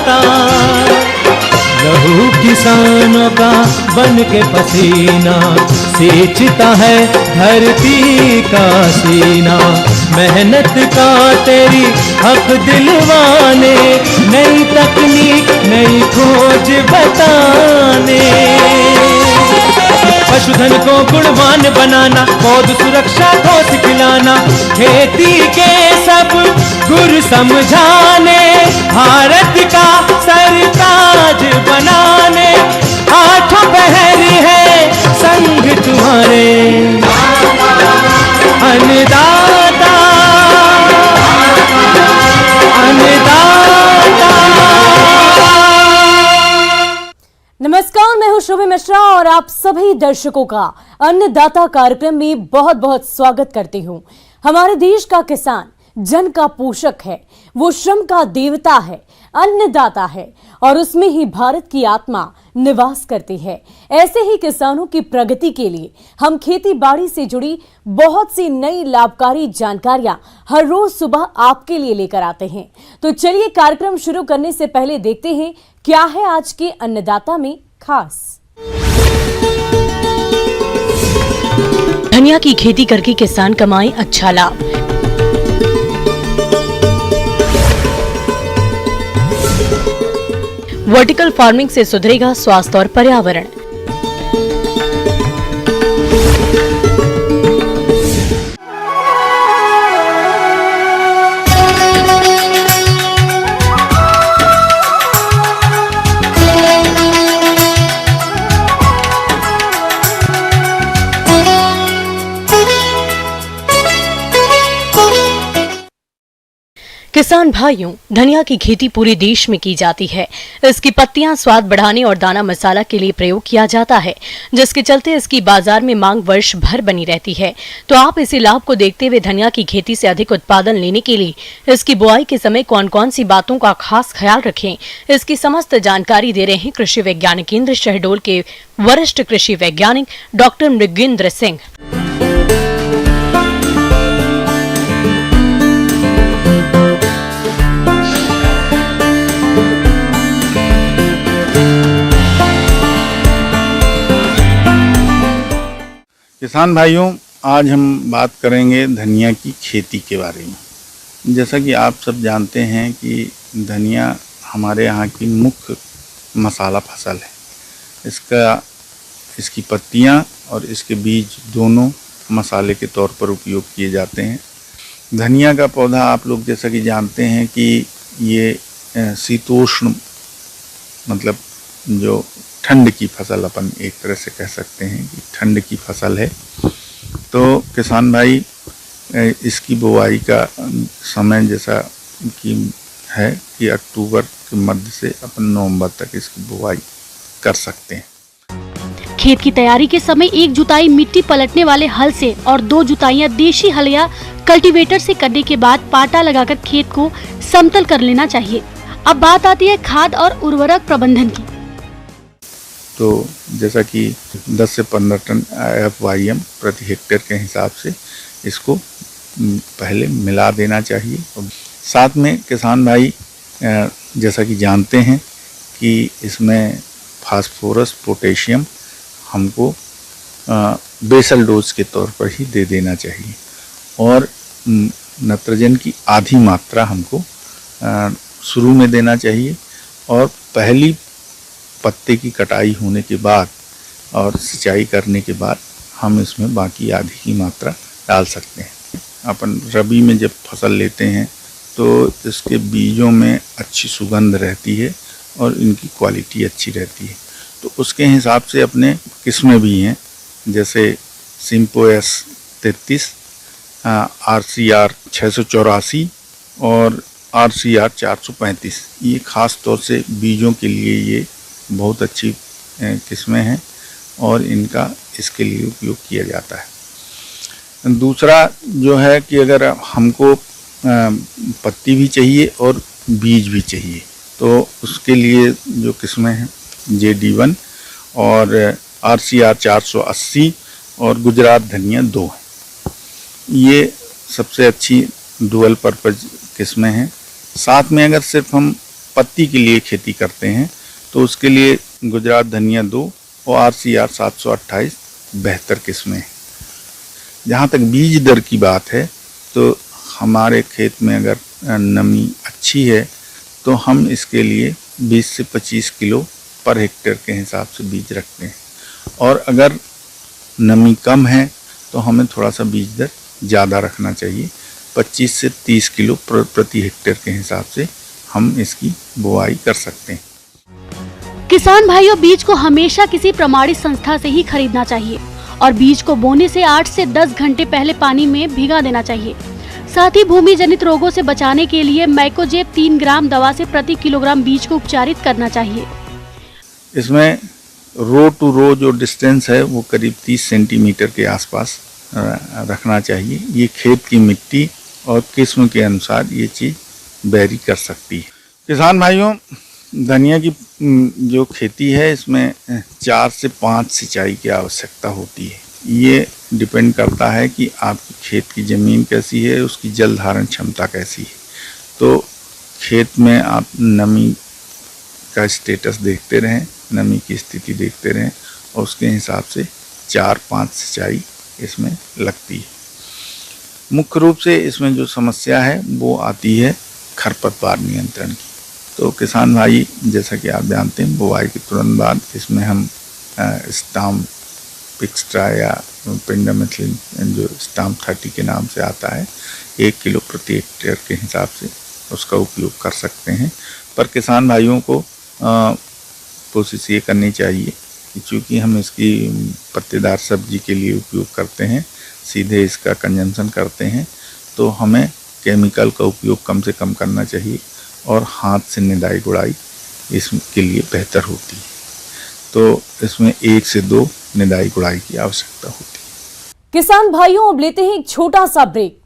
अन्नदाता। लहू किसानों का बन के पसीना सींचता है धरती का सीना। मेहनत का तेरी हक दिलवाने, नई तकनीक नई खोज बताने। पशुधन को गुणवान बनाना, पौध सुरक्षा को सिखलाना, खेती के सब गुर समझाने, भारत का सरताज बनाने। आठों पहर है संग तुम्हारे अन्नदाता, अन्नदाता। नमस्कार, मैं हूं शुभी मिश्रा और आप सभी दर्शकों का अन्नदाता कार्यक्रम में बहुत बहुत स्वागत करती हूं। हमारे देश का किसान जन का पोषक है, वो श्रम का देवता है, अन्नदाता है और उसमें ही भारत की आत्मा निवास करती है। ऐसे ही किसानों की प्रगति के लिए हम खेती बाड़ी से जुड़ी बहुत सी नई लाभकारी जानकारियां हर रोज सुबह आपके लिए लेकर आते हैं। तो चलिए कार्यक्रम शुरू करने से पहले देखते हैं क्या है आज के अन्नदाता में खास। धनिया की खेती करके किसान कमाए अच्छा लाभ। वर्टिकल फार्मिंग से सुधरेगा स्वास्थ्य और पर्यावरण। किसान भाइयों, धनिया की खेती पूरे देश में की जाती है। इसकी पत्तियां स्वाद बढ़ाने और दाना मसाला के लिए प्रयोग किया जाता है, जिसके चलते इसकी बाजार में मांग वर्ष भर बनी रहती है। तो आप इसी लाभ को देखते हुए धनिया की खेती से अधिक उत्पादन लेने के लिए इसकी बुआई के समय कौन कौन सी बातों का खास ख्याल रखें, इसकी समस्त जानकारी दे रहे हैं कृषि विज्ञान केंद्र शहडोल के वरिष्ठ कृषि वैज्ञानिक डॉक्टर मृगेंद्र सिंह। किसान भाइयों, आज हम बात करेंगे धनिया की खेती के बारे में। जैसा कि आप सब जानते हैं कि धनिया हमारे यहाँ की मुख्य मसाला फसल है। इसकी पत्तियाँ और इसके बीज दोनों मसाले के तौर पर उपयोग किए जाते हैं। धनिया का पौधा आप लोग जैसा कि जानते हैं कि ये शीतोष्ण, मतलब जो ठंड की फसल अपन एक तरह से कह सकते हैं कि ठंड की फसल है। तो किसान भाई, इसकी बुआई का समय जैसा कि है कि अक्टूबर के मध्य से अपन नवंबर तक इसकी बुआई कर सकते हैं। खेत की तैयारी के समय एक जुताई मिट्टी पलटने वाले हल से और 2 जुताइयां देशी हल या कल्टीवेटर से करने के बाद पाटा लगाकर खेत को समतल कर लेना चाहिए। अब बात आती है खाद और उर्वरक प्रबंधन की। तो जैसा कि 10 से 15 टन FYM प्रति हेक्टेयर के हिसाब से इसको पहले मिला देना चाहिए। साथ में किसान भाई जैसा कि जानते हैं कि इसमें फास्फोरस, पोटेशियम हमको बेसल डोज के तौर पर ही दे देना चाहिए और नाइट्रोजन की आधी मात्रा हमको शुरू में देना चाहिए और पहली पत्ते की कटाई होने के बाद और सिंचाई करने के बाद हम इसमें बाकी आधी की मात्रा डाल सकते हैं। अपन रबी में जब फसल लेते हैं तो इसके बीजों में अच्छी सुगंध रहती है और इनकी क्वालिटी अच्छी रहती है। तो उसके हिसाब से अपने किस्में भी हैं, जैसे सिम्पो S33, RCR 684 और RCR 435। ये ख़ास तौर से बीजों के लिए ये बहुत अच्छी किस्में हैं और इनका इसके लिए उपयोग किया जाता है। दूसरा जो है कि अगर हमको पत्ती भी चाहिए और बीज भी चाहिए तो उसके लिए जो किस्में हैं JD1 और RCR 480 और गुजरात धनिया 2 है। ये सबसे अच्छी डुअल पर्पज किस्में हैं। साथ में अगर सिर्फ हम पत्ती के लिए खेती करते हैं तो उसके लिए गुजरात धनिया 2 और RCR 728 बेहतर किस्में हैं। जहाँ तक बीज दर की बात है तो हमारे खेत में अगर नमी अच्छी है तो हम इसके लिए 20 से 25 किलो पर हेक्टेयर के हिसाब से बीज रखते हैं, और अगर नमी कम है तो हमें थोड़ा सा बीज दर ज़्यादा रखना चाहिए। 25 से 30 किलो प्रति हेक्टेयर के हिसाब से हम इसकी बुआई कर सकते हैं। किसान भाइयों, बीज को हमेशा किसी प्रमाणित संस्था से ही खरीदना चाहिए और बीज को बोने से 8 से 10 घंटे पहले पानी में भिगा देना चाहिए। साथ ही भूमि जनित रोगों से बचाने के लिए मैकोजेब 3 ग्राम दवा से प्रति किलोग्राम बीज को उपचारित करना चाहिए। इसमें रो टू रो जो डिस्टेंस है वो करीब 30 सेंटीमीटर के आसपास रखना चाहिए। ये खेत की मिट्टी और किस्म के अनुसार ये चीज़ वेरी कर सकती है। किसान भाइयों, धनिया की जो खेती है इसमें 4 से 5 सिंचाई की आवश्यकता होती है। ये डिपेंड करता है कि आपकी खेत की ज़मीन कैसी है, उसकी जल धारण क्षमता कैसी है। तो खेत में आप नमी का स्टेटस देखते रहें, नमी की स्थिति देखते रहें और उसके हिसाब से 4-5 सिंचाई इसमें लगती है। मुख्य रूप से इसमें जो समस्या है वो आती है खरपतवार नियंत्रण की। तो किसान भाई, जैसा कि आप जानते हैं, बुआई के तुरंत बाद इसमें हम स्टाम पिक्स्ट्रा या पेंडामेथिलिन जो स्टाम 30 के नाम से आता है 1 किलो प्रति हेक्टेयर के हिसाब से उसका उपयोग कर सकते हैं। पर किसान भाइयों को कोशिश ये करनी चाहिए कि चूँकि हम इसकी पत्तेदार सब्जी के लिए उपयोग करते हैं, सीधे इसका कंजम्पशन करते हैं, तो हमें केमिकल का उपयोग कम से कम करना चाहिए और हाथ से निदाई गुड़ाई इसके लिए बेहतर होती है। तो इसमें 1 से 2 निदाई गुड़ाई की आवश्यकता होती है। किसान भाइयों, अब लेते हैं एक छोटा सा ब्रेक।